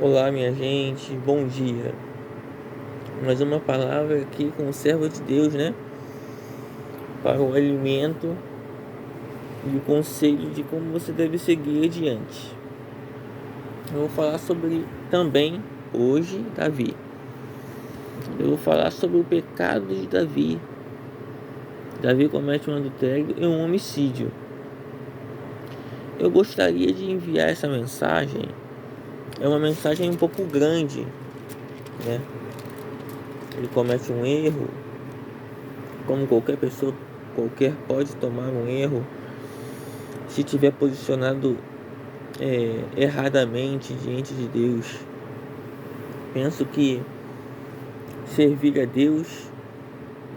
Olá, minha gente, bom dia. Mais uma palavra aqui com o servo de Deus, né? Para o alimento e o conselho de como você deve seguir adiante. Eu vou falar sobre também hoje Davi. Eu vou falar sobre o pecado de Davi. Davi comete um adultério e um homicídio. Eu gostaria de enviar essa mensagem. É uma mensagem um pouco grande, né? Ele comete um erro, como qualquer pessoa, qualquer pode tomar um erro se tiver posicionado erradamente diante de Deus. Penso que servir a Deus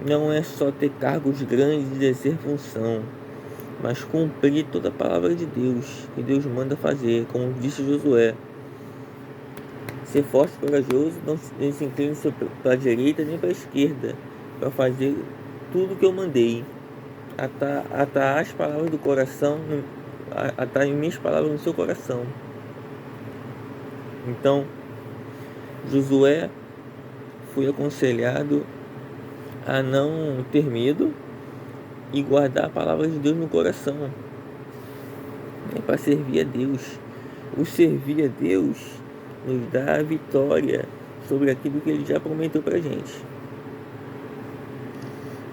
não é só ter cargos grandes e exercer função, mas cumprir toda a palavra de Deus que Deus manda fazer, como disse Josué. Ser forte e corajoso, não se incline para a direita nem para a esquerda, para fazer tudo que eu mandei. Atar as palavras do coração, atar minhas palavras no seu coração. Então, Josué foi aconselhado a não ter medo e guardar a palavra de Deus no coração, para servir a Deus. O servir a Deus nos dá a vitória sobre aquilo que Ele já prometeu para a gente.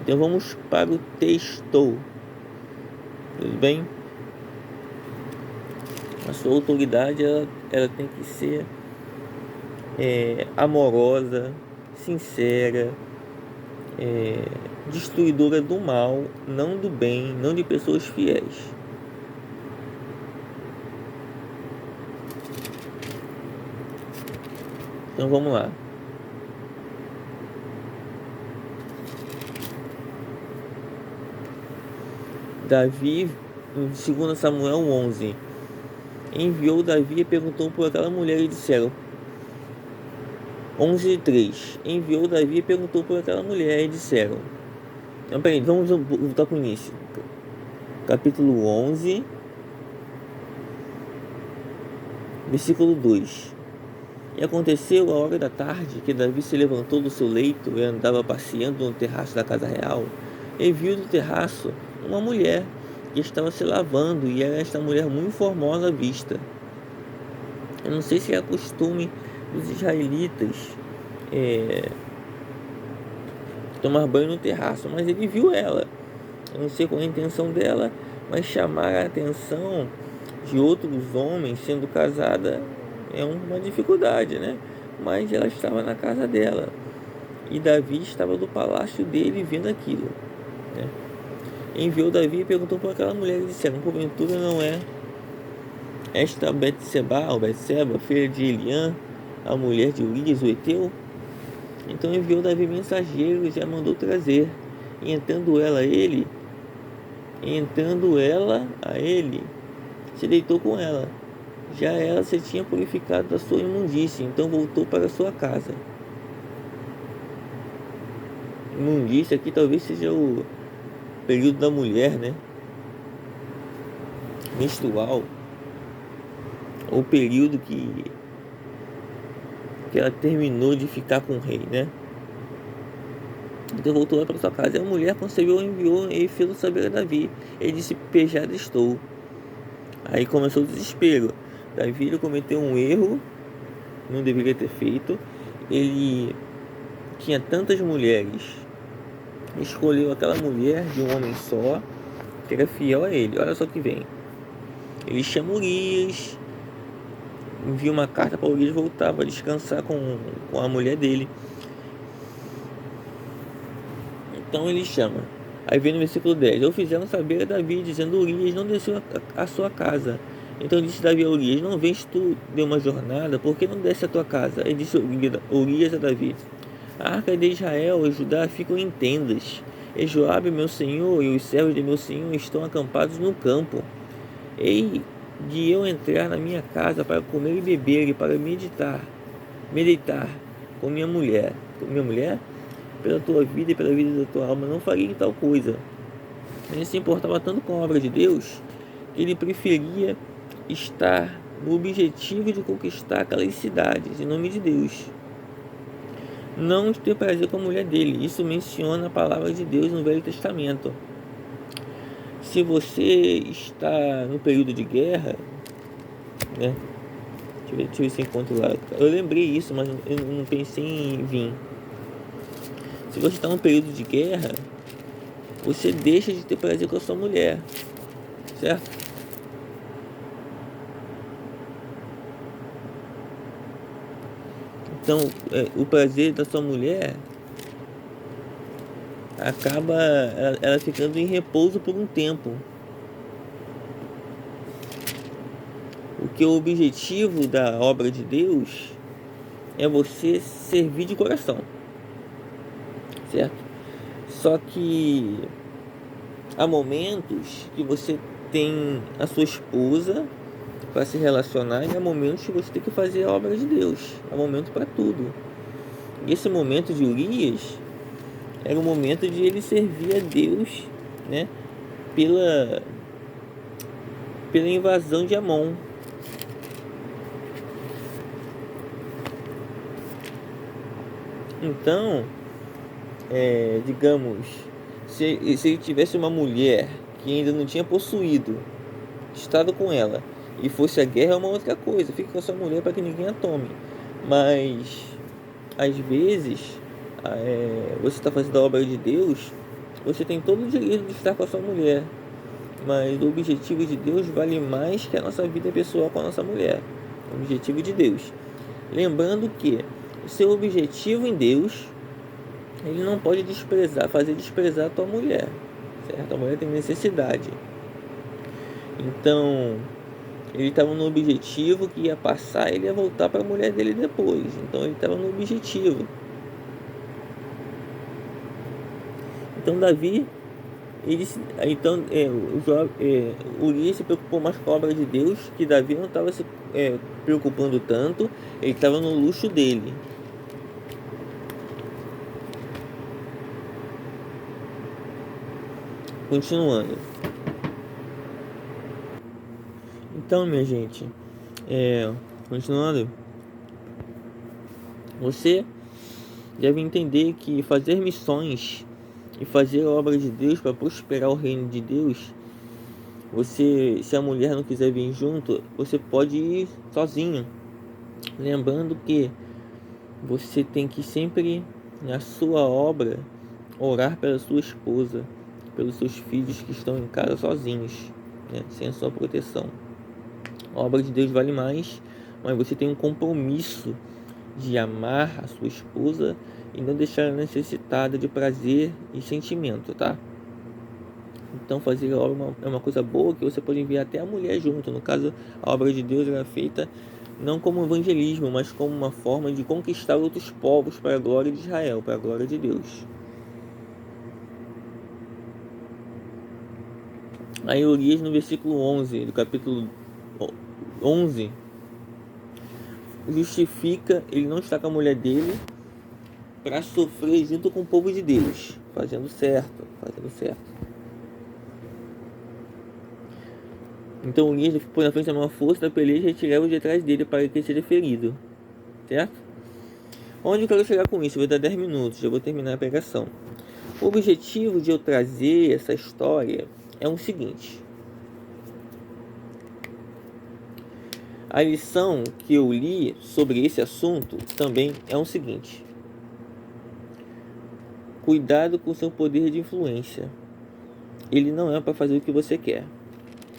Então vamos para o texto. Tudo bem? A sua autoridade ela tem que ser amorosa, sincera, destruidora do mal, não do bem, não de pessoas fiéis. Então vamos lá. Davi, em 2 Samuel 11, enviou Davi e perguntou por aquela mulher e disseram 11:3. Enviou Davi e perguntou por aquela mulher e disseram. Então, peraí, vamos voltar para o início. Capítulo 11, versículo 2. E aconteceu a hora da tarde que Davi se levantou do seu leito e andava passeando no terraço da casa real, e viu do terraço uma mulher que estava se lavando, e era esta mulher muito formosa à vista. Eu não sei se é costume dos israelitas tomar banho no terraço, mas ele viu ela. Eu não sei qual é a intenção dela, mas chamar a atenção de outros homens sendo casada é uma dificuldade, né? Mas ela estava na casa dela e Davi estava no palácio dele vendo aquilo, né? Enviou Davi e perguntou para aquela mulher e disseram: porventura não é esta Betseba, filha de Eliã, a mulher de Urias, o Heteu? Então enviou Davi mensageiros e a mandou trazer. E entrando ela a ele, se deitou com ela. Já ela se tinha purificado da sua imundície, então voltou para sua casa. Imundície aqui talvez seja o período da mulher, né? Menstrual. O período que ela terminou de ficar com o rei, né? Então voltou lá para sua casa. E a mulher concebeu, enviou e fez saber a Davi. Ele disse: pejada estou. Aí começou o desespero. Davi ele cometeu um erro, não deveria ter feito. Ele tinha tantas mulheres, escolheu aquela mulher de um homem só, que era fiel a ele. Olha só que vem. Ele chama Urias, envia uma carta para Urias voltar para descansar com a mulher dele. Então ele chama. Aí vem no versículo 10. Ou fizeram saber a Davi, dizendo: Urias não desceu a sua casa. Então disse Davi a Urias: não vês tu de uma jornada, por que não desce a tua casa? E disse Urias a Davi: a arca de Israel e Judá ficam em tendas, e Joabe meu senhor e os servos de meu senhor estão acampados no campo. Ei de eu entrar na minha casa para comer e beber e para meditar com minha mulher, pela tua vida e pela vida da tua alma, não farei tal coisa. Ele se importava tanto com a obra de Deus que ele preferia estar no objetivo de conquistar aquelas cidades, em nome de Deus. Não de ter prazer com a mulher dele. Isso menciona a palavra de Deus no Velho Testamento. Se você está no período de guerra, né? Deixa eu ver se encontro lá. Eu lembrei isso, mas eu não pensei em vir. Se você está no período de guerra, você deixa de ter prazer com a sua mulher, certo? Então, o prazer da sua mulher acaba ela ficando em repouso por um tempo. Porque o objetivo da obra de Deus é você servir de coração, certo? Só que há momentos que você tem a sua esposa para se relacionar e há momentos que você tem que fazer a obra de Deus. Há momento para tudo. E esse momento de Urias era o momento de ele servir a Deus, né? Pela invasão de Amon. Então, digamos, se ele tivesse uma mulher que ainda não tinha possuído, estado com ela, e fosse a guerra, é uma outra coisa. Fique com a sua mulher para que ninguém a tome. Mas, às vezes, você está fazendo a obra de Deus, você tem todo o direito de estar com a sua mulher. Mas o objetivo de Deus vale mais que a nossa vida pessoal com a nossa mulher. O objetivo de Deus. Lembrando que o seu objetivo em Deus, ele não pode fazer desprezar a tua mulher, certo? A mulher tem necessidade. Então, ele estava no objetivo que ia passar, ele ia voltar para a mulher dele depois. Então, ele estava no objetivo. Então, Davi, Urias se preocupou mais com a obra de Deus, que Davi não estava se preocupando tanto, ele estava no luxo dele. Continuando. Então, minha gente, continuando, você deve entender que fazer missões e fazer a obra de Deus para prosperar o reino de Deus, se a mulher não quiser vir junto, você pode ir sozinho. Lembrando que você tem que sempre, na sua obra, orar pela sua esposa, pelos seus filhos que estão em casa sozinhos, né, sem a sua proteção. A obra de Deus vale mais, mas você tem um compromisso de amar a sua esposa e não deixar ela necessitada de prazer e sentimento, tá? Então fazer a obra é uma coisa boa, que você pode enviar até a mulher junto. No caso, a obra de Deus era feita não como evangelismo, mas como uma forma de conquistar outros povos para a glória de Israel, para a glória de Deus. Aí Urias, no versículo 11 do capítulo 11, justifica ele não estar com a mulher dele para sofrer junto com o povo de Deus, fazendo certo. Então Urias põe na frente a maior força da peleja e retirava de atrás dele para que ele seja ferido, certo? Onde eu quero chegar com isso? Eu vou dar 10 minutos, já vou terminar a pregação. O objetivo de eu trazer essa história é o seguinte: a lição que eu li sobre esse assunto também é o seguinte: cuidado com o seu poder de influência. Ele não é para fazer o que você quer,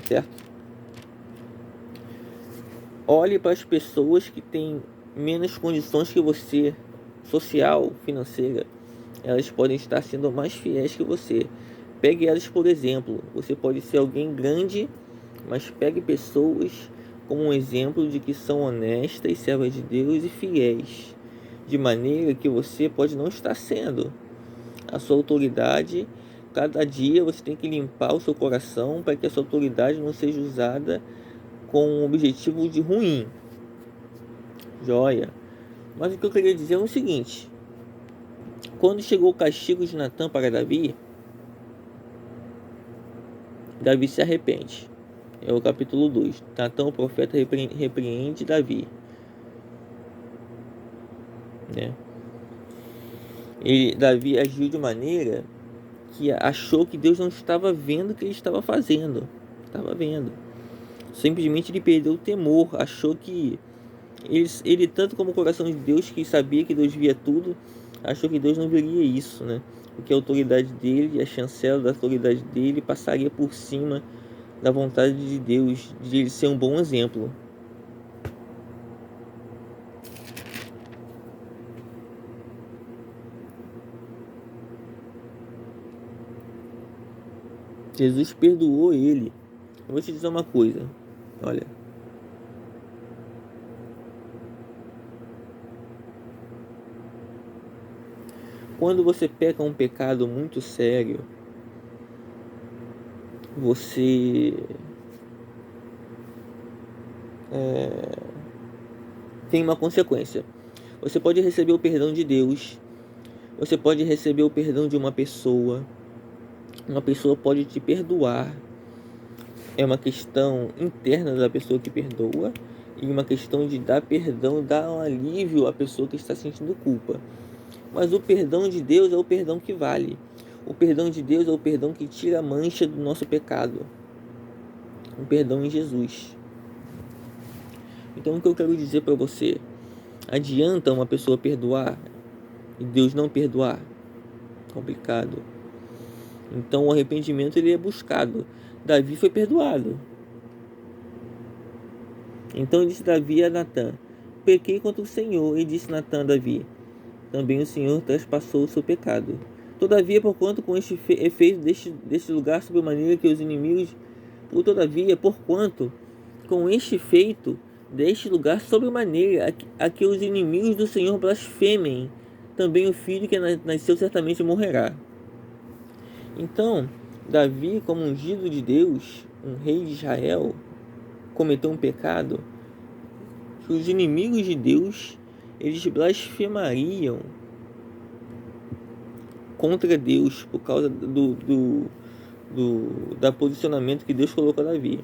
certo? Olhe para as pessoas que têm menos condições que você, social, financeira. Elas podem estar sendo mais fiéis que você. Pegue elas por exemplo. Você pode ser alguém grande, mas pegue pessoas como um exemplo de que são honestas, servas de Deus e fiéis, de maneira que você pode não estar sendo. A sua autoridade, cada dia você tem que limpar o seu coração para que a sua autoridade não seja usada com um objetivo de ruim. Joia. Mas o que eu queria dizer é o seguinte: quando chegou o castigo de Natã para Davi, Davi se arrepende. É o capítulo 2. Natã, o profeta, repreende Davi, né? Davi agiu de maneira que achou que Deus não estava vendo o que ele estava fazendo. Estava vendo. Simplesmente ele perdeu o temor. Achou que ele tanto como o coração de Deus, que sabia que Deus via tudo, achou que Deus não veria isso, né? Porque a autoridade dele, a chancela da autoridade dele passaria por cima da vontade de Deus, de ele ser um bom exemplo. Jesus perdoou ele. Eu vou te dizer uma coisa, olha. Quando você peca um pecado muito sério, você tem uma consequência. Você pode receber o perdão de Deus, você pode receber o perdão de uma pessoa pode te perdoar. É uma questão interna da pessoa que perdoa e uma questão de dar perdão, dar um alívio à pessoa que está sentindo culpa. Mas o perdão de Deus é o perdão que vale. O perdão de Deus é o perdão que tira a mancha do nosso pecado. O perdão em Jesus. Então o que eu quero dizer para você? Adianta uma pessoa perdoar e Deus não perdoar? Complicado. Então o arrependimento ele é buscado. Davi foi perdoado. Então disse Davi a Natã: pequei contra o Senhor. E disse Natã a Davi: também o Senhor traspassou o seu pecado. Todavia, porquanto com este efeito deste lugar sobremaneira que os inimigos... Todavia, porquanto com este feito deste lugar sobremaneira a que os inimigos do Senhor blasfemem, também o filho que nasceu certamente morrerá. Então, Davi, como ungido de Deus, um rei de Israel, cometeu um pecado que os inimigos de Deus, eles blasfemariam contra Deus por causa do posicionamento que Deus colocou a Davi.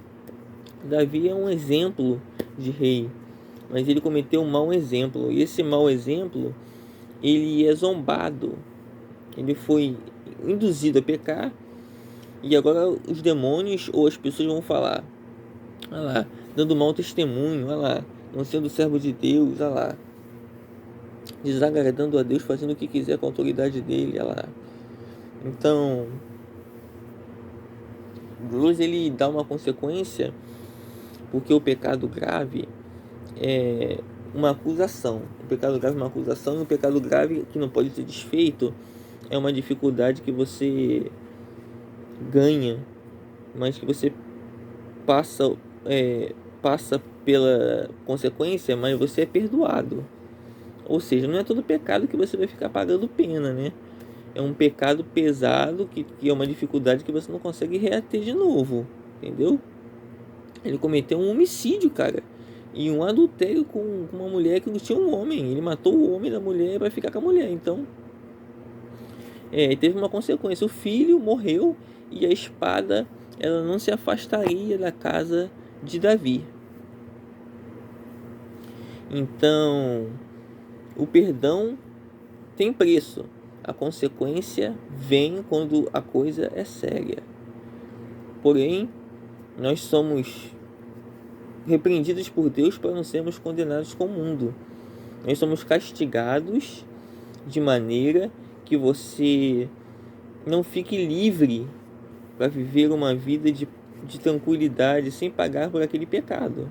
Davi é um exemplo de rei, mas ele cometeu um mau exemplo, e esse mau exemplo ele é zombado, ele foi induzido a pecar, e agora os demônios ou as pessoas vão falar, olha lá, dando mau testemunho, olha lá, não sendo servo de Deus, olha lá, desagradando a Deus, fazendo o que quiser com a autoridade dele, olha lá. Então Deus ele dá uma consequência, porque o pecado grave é uma acusação. O pecado grave é uma acusação, e o pecado grave que não pode ser desfeito é uma dificuldade que você ganha, mas que você passa pela consequência, mas você é perdoado. Ou seja, não é todo pecado que você vai ficar pagando pena, né? É um pecado pesado que é uma dificuldade que você não consegue reater de novo, entendeu? Ele cometeu um homicídio, cara, e um adultério com uma mulher que não tinha um homem. Ele matou o homem da mulher para ficar com a mulher. Então, teve uma consequência. O filho morreu e a espada ela não se afastaria da casa de Davi. Então, o perdão tem preço. A consequência vem quando a coisa é séria. Porém, nós somos repreendidos por Deus para não sermos condenados com o mundo. Nós somos castigados de maneira que você não fique livre para viver uma vida de tranquilidade sem pagar por aquele pecado.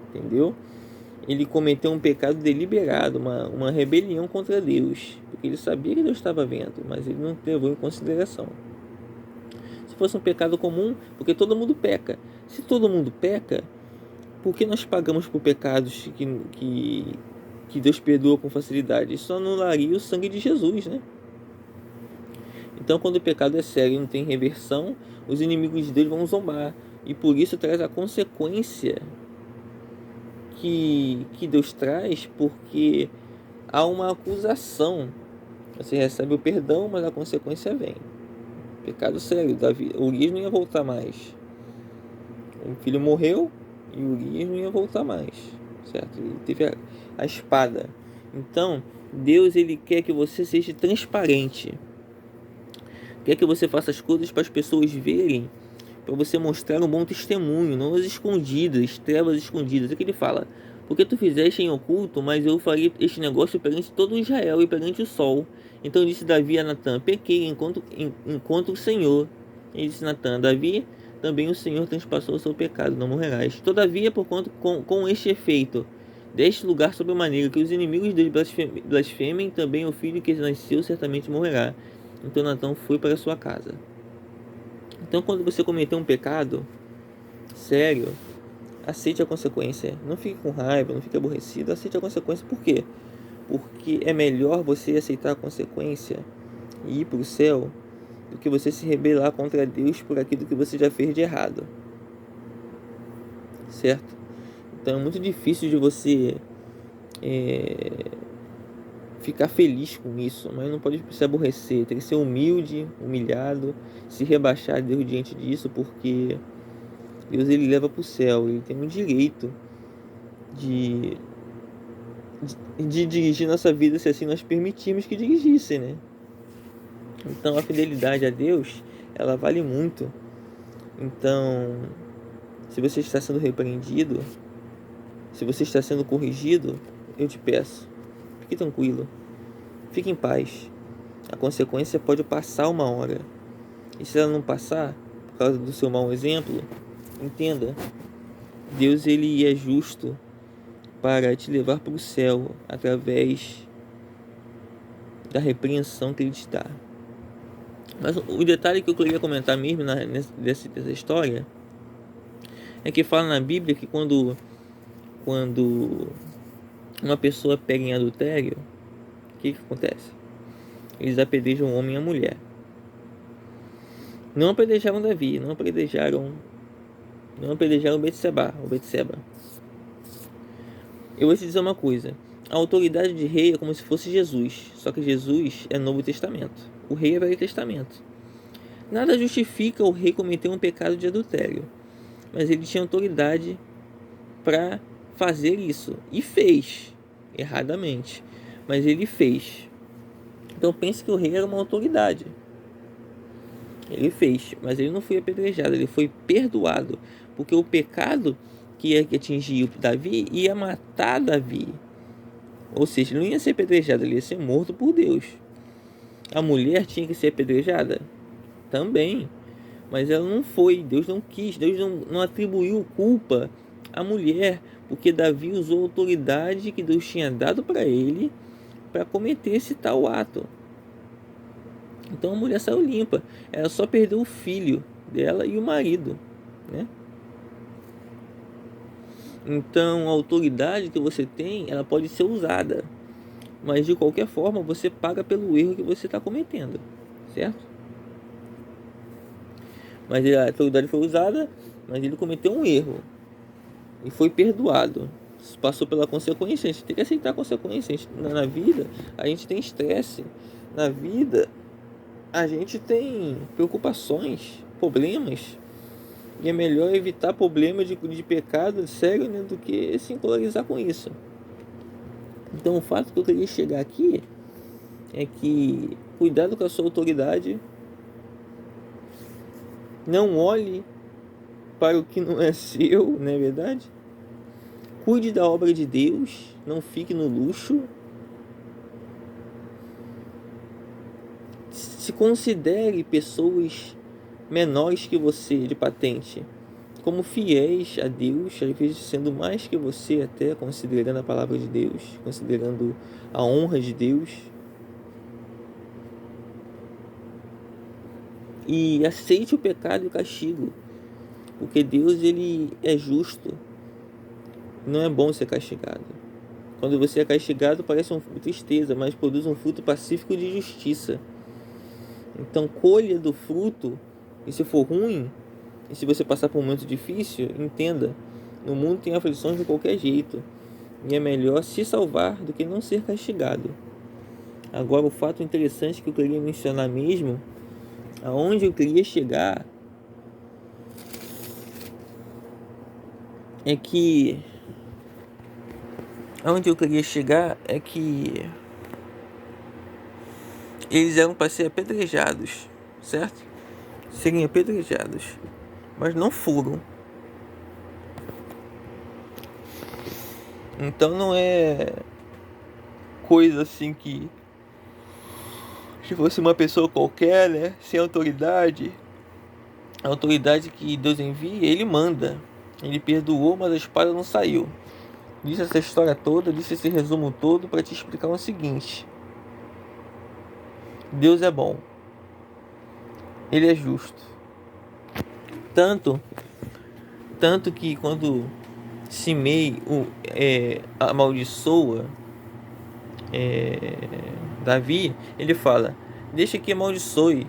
Entendeu? Ele cometeu um pecado deliberado, uma rebelião contra Deus, porque ele sabia que Deus estava vendo, mas ele não levou em consideração. Se fosse um pecado comum, porque todo mundo peca. Se todo mundo peca, por que nós pagamos por pecados que Deus perdoa com facilidade? Isso anularia o sangue de Jesus, né? Então, quando o pecado é sério e não tem reversão, os inimigos de Deus vão zombar. E por isso traz a consequência que Deus traz, porque há uma acusação. Você recebe o perdão, mas a consequência vem. Pecado sério, Davi, Urias não ia voltar mais. O filho morreu e Urias não ia voltar mais, certo? Ele teve a espada. Então, Deus ele quer que você seja transparente. Quer que você faça as coisas para as pessoas verem, para você mostrar um bom testemunho, não as escondidas, trevas escondidas. É o que ele fala. Porque tu fizeste em oculto, mas eu farei este negócio perante todo Israel e perante o sol. Então disse Davi a Natã: pequei enquanto o Senhor. E disse Natã: Davi, também o Senhor transpassou o seu pecado, não morrerás. Todavia, por quanto com este efeito deste lugar sobremaneira que os inimigos dele blasfemem, também o filho que nasceu certamente morrerá. Então Natã foi para sua casa. Então, quando você cometer um pecado sério, aceite a consequência. Não fique com raiva, não fique aborrecido, aceite a consequência. Por quê? Porque é melhor você aceitar a consequência e ir para o céu do que você se rebelar contra Deus por aquilo que você já fez de errado. Certo? Então é muito difícil de você ficar feliz com isso, mas não pode se aborrecer. Tem que ser humilde, humilhado, se rebaixar a Deus diante disso, porque Deus ele leva para o céu, ele tem um direito de dirigir nossa vida se assim nós permitirmos que dirigisse, né? Então a fidelidade a Deus, ela vale muito. Então, se você está sendo repreendido, se você está sendo corrigido, eu te peço, fique tranquilo, fique em paz. A consequência pode passar uma hora, e se ela não passar, por causa do seu mau exemplo, entenda, Deus ele é justo para te levar para o céu através da repreensão que ele te dá. Mas o detalhe que eu queria comentar mesmo dessa história é que fala na Bíblia que quando uma pessoa pega em adultério, o que acontece? Eles apedrejam o homem e a mulher. Não apedrejaram Davi, não apedrejaram Betseba. Eu vou te dizer uma coisa. A autoridade de rei é como se fosse Jesus, só que Jesus é Novo Testamento. O rei é Velho Testamento. Nada justifica o rei cometer um pecado de adultério, mas ele tinha autoridade para fazer isso e fez erradamente, mas ele fez. Então pense que o rei era uma autoridade. Ele fez, mas ele não foi apedrejado, ele foi perdoado, porque o pecado que ia atingir Davi ia matar Davi. Ou seja, ele não ia ser apedrejado, ele ia ser morto por Deus. A mulher tinha que ser apedrejada? Também. Mas ela não foi, Deus não quis, Deus não atribuiu culpa à mulher, porque Davi usou a autoridade que Deus tinha dado para ele para cometer esse tal ato. Então a mulher saiu limpa, ela só perdeu o filho dela e o marido, né? Então a autoridade que você tem, ela pode ser usada, mas de qualquer forma você paga pelo erro que você está cometendo, certo? Mas a autoridade foi usada, mas ele cometeu um erro e foi perdoado. Passou pela consequência, a gente tem que aceitar a consequência. Na vida a gente tem estresse, na vida a gente tem preocupações, problemas, e é melhor evitar problemas de pecado sério, né, do que se encorajar com isso. Então o fato que eu queria chegar aqui é que cuidado com a sua autoridade, não olhe para o que não é seu, não é verdade? Cuide da obra de Deus, não fique no luxo. Se considere pessoas menores que você de patente como fiéis a Deus, às vezes sendo mais que você, até considerando a palavra de Deus, considerando a honra de Deus. E aceite o pecado e o castigo, porque Deus ele é justo. Não é bom ser castigado. Quando você é castigado parece uma tristeza, mas produz um fruto pacífico de justiça. Então colha do fruto, e se for ruim, e se você passar por um momento difícil, entenda, no mundo tem aflições de qualquer jeito, e é melhor se salvar do que não ser castigado. Agora o fato interessante que eu queria mencionar mesmo, aonde eu queria chegar, é que onde eu queria chegar é que eles eram para ser apedrejados, certo? Serem apedrejados, mas não foram. Então não é coisa assim que se fosse uma pessoa qualquer, né, sem autoridade, a autoridade que Deus envia, ele manda. Ele perdoou, mas a espada não saiu. Disse essa história toda, disse esse resumo todo para te explicar o seguinte: Deus é bom, ele é justo. Tanto que quando Simei amaldiçoa Davi, ele fala: deixa que amaldiçoe,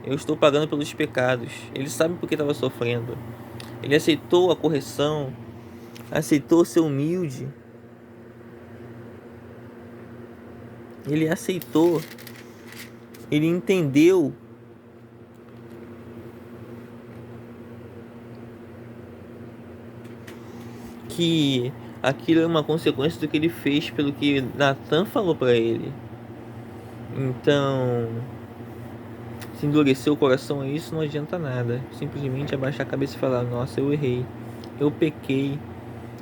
eu estou pagando pelos pecados. Ele sabe porque estava sofrendo. Ele aceitou a correção, aceitou ser humilde. Ele aceitou, ele entendeu que aquilo é uma consequência do que ele fez pelo que Natan falou para ele. Então, se endurecer o coração a isso não adianta nada. Simplesmente abaixar a cabeça e falar: nossa, eu errei, eu pequei,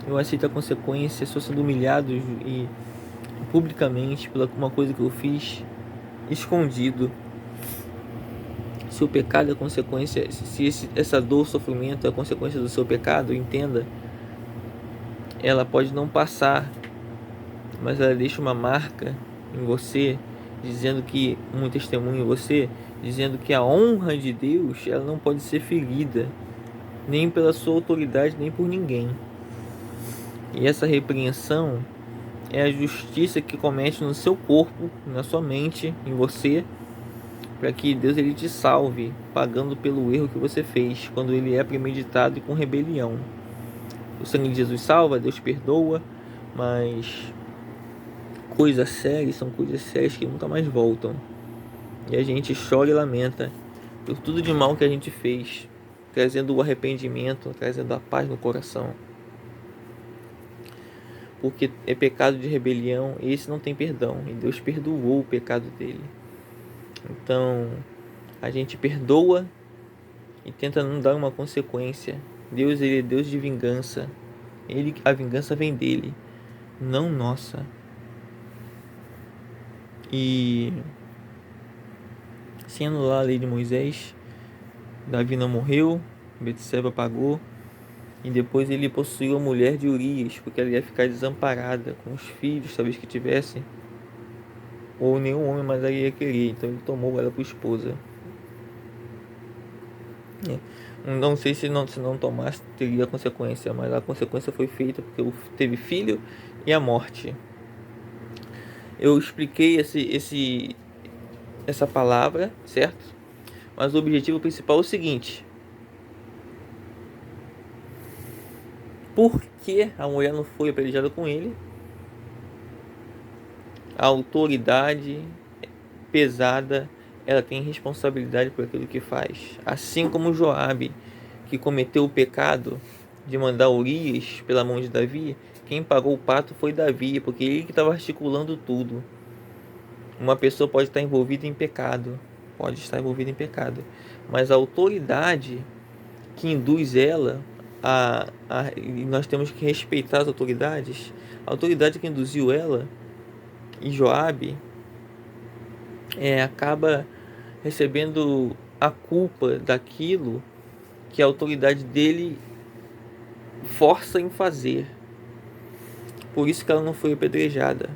eu aceito a consequência, estou sendo humilhado e publicamente por uma coisa que eu fiz escondido. Se o pecado é consequência, se essa dor, sofrimento é a consequência do seu pecado, entenda, ela pode não passar, mas ela deixa uma marca em você, dizendo que um testemunho em você, dizendo que a honra de Deus, ela não pode ser ferida, nem pela sua autoridade, nem por ninguém. E essa repreensão é a justiça que comete no seu corpo, na sua mente, em você, para que Deus ele te salve, pagando pelo erro que você fez, quando ele é premeditado e com rebelião. O sangue de Jesus salva, Deus perdoa, mas coisas sérias são coisas sérias que nunca mais voltam. E a gente chora e lamenta por tudo de mal que a gente fez, trazendo o arrependimento, trazendo a paz no coração. Porque é pecado de rebelião, e esse não tem perdão, e Deus perdoou o pecado dele. Então, a gente perdoa e tenta não dar uma consequência. Deus, ele é Deus de vingança. A vingança vem dele, não nossa. E sem anular a lei de Moisés, Davi não morreu, Betseba pagou, e depois ele possuiu a mulher de Urias, porque ela ia ficar desamparada com os filhos, talvez que tivesse, ou nenhum homem mais ela ia querer, então ele tomou ela por esposa. Não sei se não tomasse teria consequência, mas a consequência foi feita porque teve filho e a morte. Eu expliquei essa palavra, certo? Mas o objetivo principal é o seguinte: por que a mulher não foi apedrejada com ele? A autoridade pesada, ela tem responsabilidade por aquilo que faz. Assim como Joabe, que cometeu o pecado de mandar Urias pela mão de Davi, quem pagou o pato foi Davi, porque ele que estava articulando tudo. Uma pessoa pode estar envolvida em pecado, mas a autoridade que induz ela e nós temos que respeitar as autoridades. A autoridade que induziu ela e Joabe acaba recebendo a culpa daquilo que a autoridade dele força em fazer. Por isso que ela não foi apedrejada.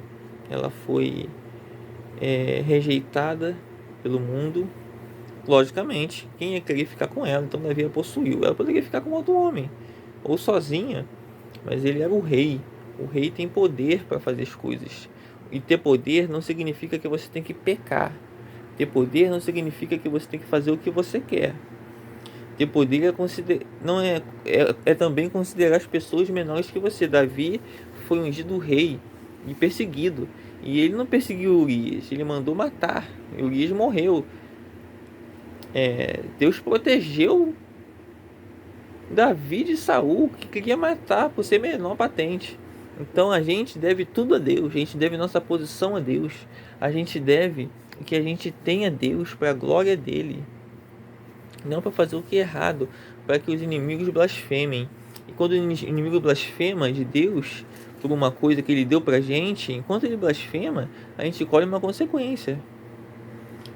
Ela foi rejeitada pelo mundo. Logicamente, quem ia querer ficar com ela? Então Davi a possuiu. Ela poderia ficar com outro homem, ou sozinha, mas ele era o rei. O rei tem poder para fazer as coisas. E ter poder não significa que você tem que pecar. Ter poder não significa que você tem que fazer o que você quer. Ter poder é também considerar as pessoas menores que você. Davi foi ungido rei e perseguido. E ele não perseguiu Urias, ele mandou matar. Urias morreu. Deus protegeu Davi de Saul, que queria matar por ser menor patente. Então a gente deve tudo a Deus, a gente deve nossa posição a Deus, a gente deve o que a gente tem a Deus para a glória dele, não para fazer o que é errado, para que os inimigos blasfemem. E quando o inimigo blasfema de Deus por uma coisa que ele deu pra gente, enquanto ele blasfema, a gente colhe uma consequência.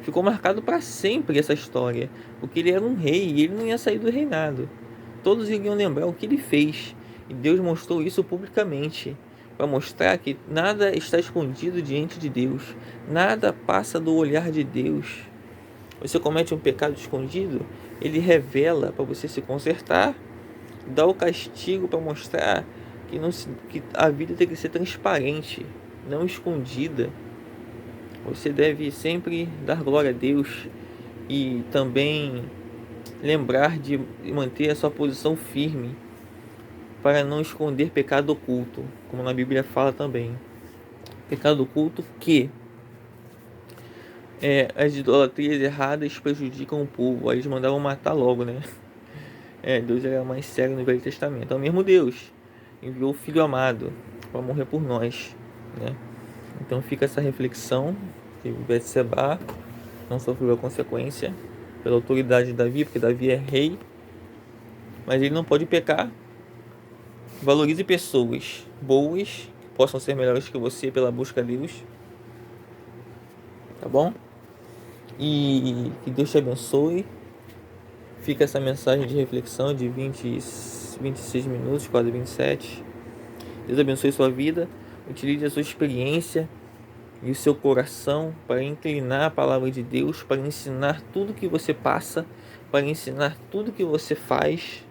Ficou marcado para sempre essa história, porque ele era um rei e ele não ia sair do reinado. Todos iriam lembrar o que ele fez, e Deus mostrou isso publicamente, para mostrar que nada está escondido diante de Deus, nada passa do olhar de Deus. Você comete um pecado escondido, ele revela para você se consertar, dá o castigo para mostrar que a vida tem que ser transparente, não escondida. Você deve sempre dar glória a Deus e também lembrar de manter a sua posição firme para não esconder pecado oculto, como na Bíblia fala também. Pecado oculto que as idolatrias erradas prejudicam o povo. Aí eles mandavam matar logo, né? Deus era mais sério no Velho Testamento. É o mesmo Deus enviou o Filho amado para morrer por nós, né? Então fica essa reflexão que Betseba não sofreu a consequência pela autoridade de Davi, porque Davi é rei, mas ele não pode pecar. Valorize pessoas boas, que possam ser melhores que você pela busca a Deus, tá bom? E que Deus te abençoe. Fica essa mensagem de reflexão de 26 minutos, quase 27. Deus abençoe sua vida. Utilize a sua experiência e o seu coração para inclinar a palavra de Deus, para ensinar tudo que você passa, para ensinar tudo que você faz,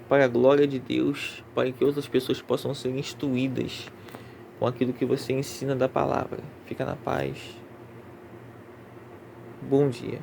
para a glória de Deus, para que outras pessoas possam ser instruídas com aquilo que você ensina da palavra. Fica na paz. Bom dia.